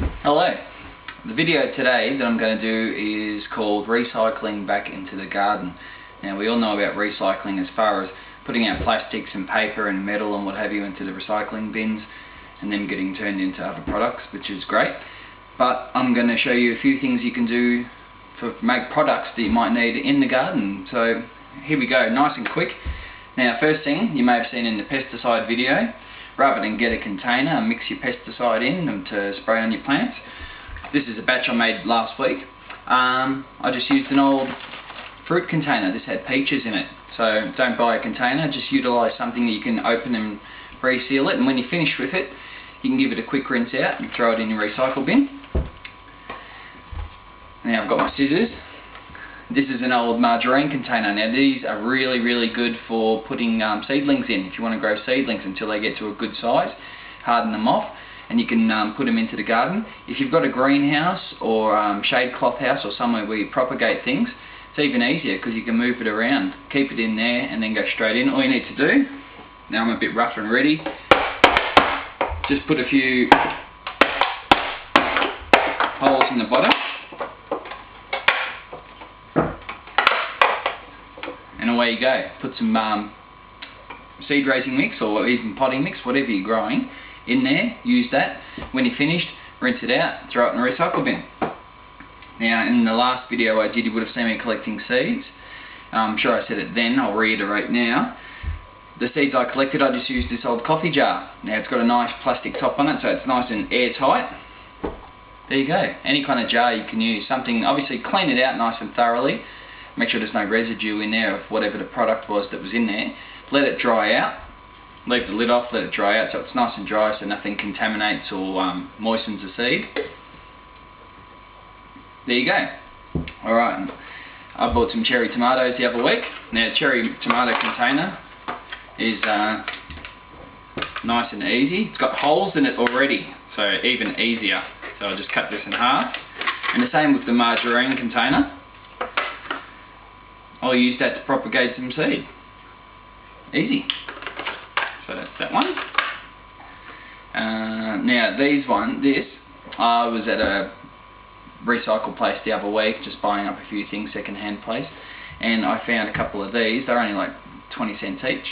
Hello. The video today that I'm going to do is called Recycling Back into the Garden. Now we all know about recycling as far as putting out plastics and paper and metal and what have you into the recycling bins and then getting turned into other products, which is great. But I'm going to show you a few things you can do to make products that you might need in the garden. So here we go, nice and quick. Now first thing, you may have seen in the pesticide video, rather than get a container and mix your pesticide in and to spray on your plants, this is a batch I made last week. I just used an old fruit container. This had peaches in it, so don't buy a container, just utilise something that you can open and reseal it, and when you're finished with it you can give it a quick rinse out and throw it in your recycle bin. Now I've got my scissors. This is an old margarine container. Now these are really good for putting seedlings in. If you want to grow seedlings until they get to a good size, harden them off and you can put them into the garden. If you've got a greenhouse or shade cloth house or somewhere where you propagate things, it's even easier because you can move it around. Keep it in there and then go straight in. All you need to do, now I'm a bit rough and ready, just put a few holes in the bottom. And away you go. Put some seed raising mix or even potting mix, whatever you're growing, in there. Use that. When you're finished, rinse it out, throw it in the recycle bin. Now in the last video I did, you would have seen me collecting seeds. I'm sure I said it then, I'll reiterate now. The seeds I collected, I just used this old coffee jar. Now it's got a nice plastic top on it, so it's nice and airtight. There you go. Any kind of jar you can use. Something, obviously clean it out nice and thoroughly. Make sure there's no residue in there of whatever the product was that was in there. Let it dry out. Leave the lid off, let it dry out so it's nice and dry so nothing contaminates or moistens the seed. There you go. Alright, I bought some cherry tomatoes the other week. Now cherry tomato container is nice and easy. It's got holes in it already, so even easier. So I'll just cut this in half. And the same with the margarine container. I'll use that to propagate some seed. Easy. So that's that one. Now this, I was at a recycle place the other week, just buying up a few things, second-hand place, and I found a couple of these. They're only like 20 cents each.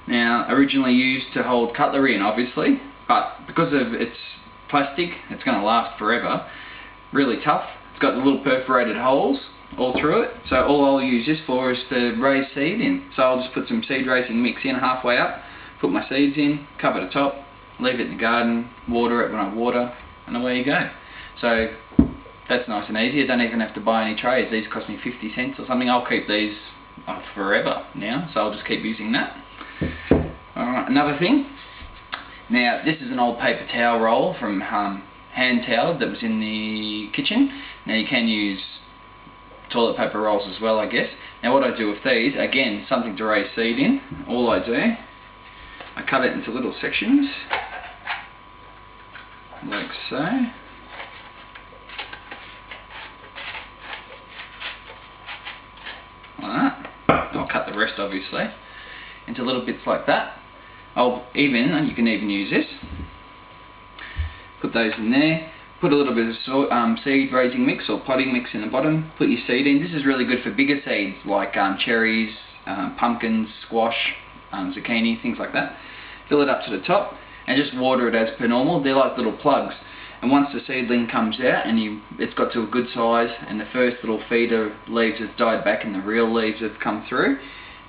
Now, originally used to hold cutlery in, obviously, but because of its plastic, it's going to last forever. Really tough. It's got the little perforated holes all through it, so all I'll use this for is to raise seed in. So I'll just put some seed raising mix in halfway up, put my seeds in, cover the top, leave it in the garden, water it when I water, and away you go. So that's nice and easy. I don't even have to buy any trays. These cost me 50 cents or something. I'll keep these forever now, so I'll just keep using that. Alright, another thing. Now this is an old paper towel roll from hand towel that was in the kitchen. Now you can use toilet paper rolls as well, I guess. Now what I do with these, again, something to raise seed in. All I do, I cut it into little sections, like so. Like that. I'll cut the rest, obviously, into little bits like that. You can even use this. Put those in there. Put a little bit of seed raising mix or potting mix in the bottom. Put your seed in. This is really good for bigger seeds like cherries, pumpkins, squash, zucchini, things like that. Fill it up to the top and just water it as per normal. They're like little plugs. And once the seedling comes out and it's got to a good size and the first little feeder leaves have died back and the real leaves have come through,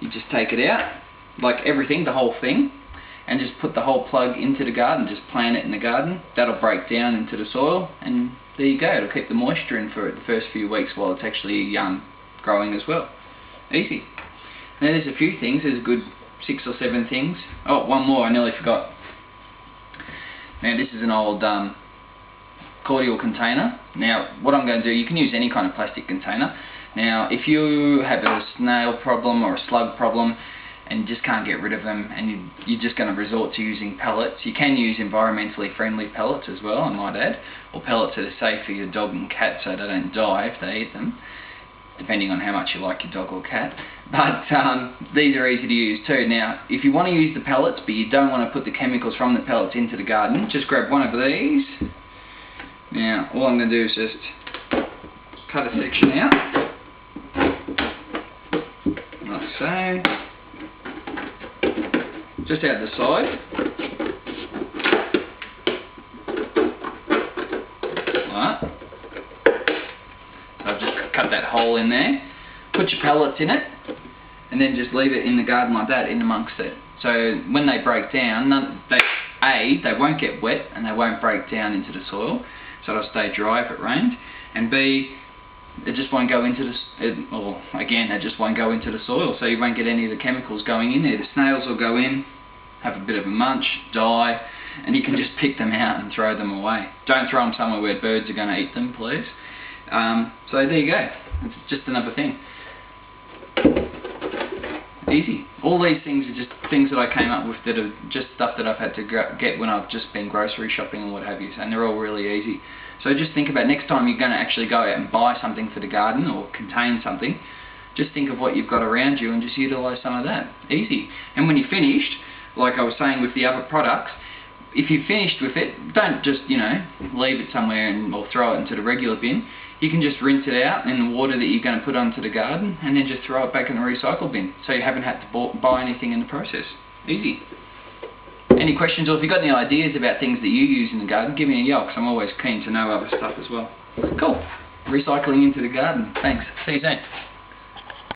you just take it out, like everything, the whole thing, and just put the whole plug into the garden. Just plant it in the garden. That'll break down into the soil and there you go. It'll keep the moisture in for the first few weeks while it's actually growing as well. Easy. Now there's a few things. There's a good 6 or 7 things. Oh, one more, I nearly forgot. Now this is an old cordial container. Now what I'm going to do, you can use any kind of plastic container. Now if you have a snail problem or a slug problem and you just can't get rid of them and you're just going to resort to using pellets, you can use environmentally friendly pellets as well, I might add, or pellets that are safe for your dog and cat so they don't die if they eat them, depending on how much you like your dog or cat. But these are easy to use too. Now if you want to use the pellets but you don't want to put the chemicals from the pellets into the garden, just grab one of these Now all I'm going to do is just cut a section out, like so, just out the side, like that. So I've just cut that hole in there, put your pellets in it, and then just leave it in the garden like that, in amongst it. So when they break down, they won't get wet and they won't break down into the soil, so it'll stay dry if it rains, and B, it just won't go into it just won't go into the soil, so you won't get any of the chemicals going in there. The snails will go in, have a bit of a munch, die, and you can just pick them out and throw them away. Don't throw them somewhere where birds are going to eat them, please. So there you go. It's just another thing. Easy. All these things are just things that I came up with that are just stuff that I've had to get when I've just been grocery shopping and what have you, and they're all really easy. So just think about next time you're going to actually go out and buy something for the garden or contain something, just think of what you've got around you and just utilise some of that. Easy. And when you're finished, like I was saying with the other products, if you've finished with it, don't just, leave it somewhere or throw it into the regular bin. You can just rinse it out in the water that you're going to put onto the garden and then just throw it back in the recycle bin, so you haven't had to buy anything in the process. Easy. Any questions, or if you've got any ideas about things that you use in the garden, give me a yell, because I'm always keen to know other stuff as well. Cool. Recycling into the garden. Thanks. See you soon.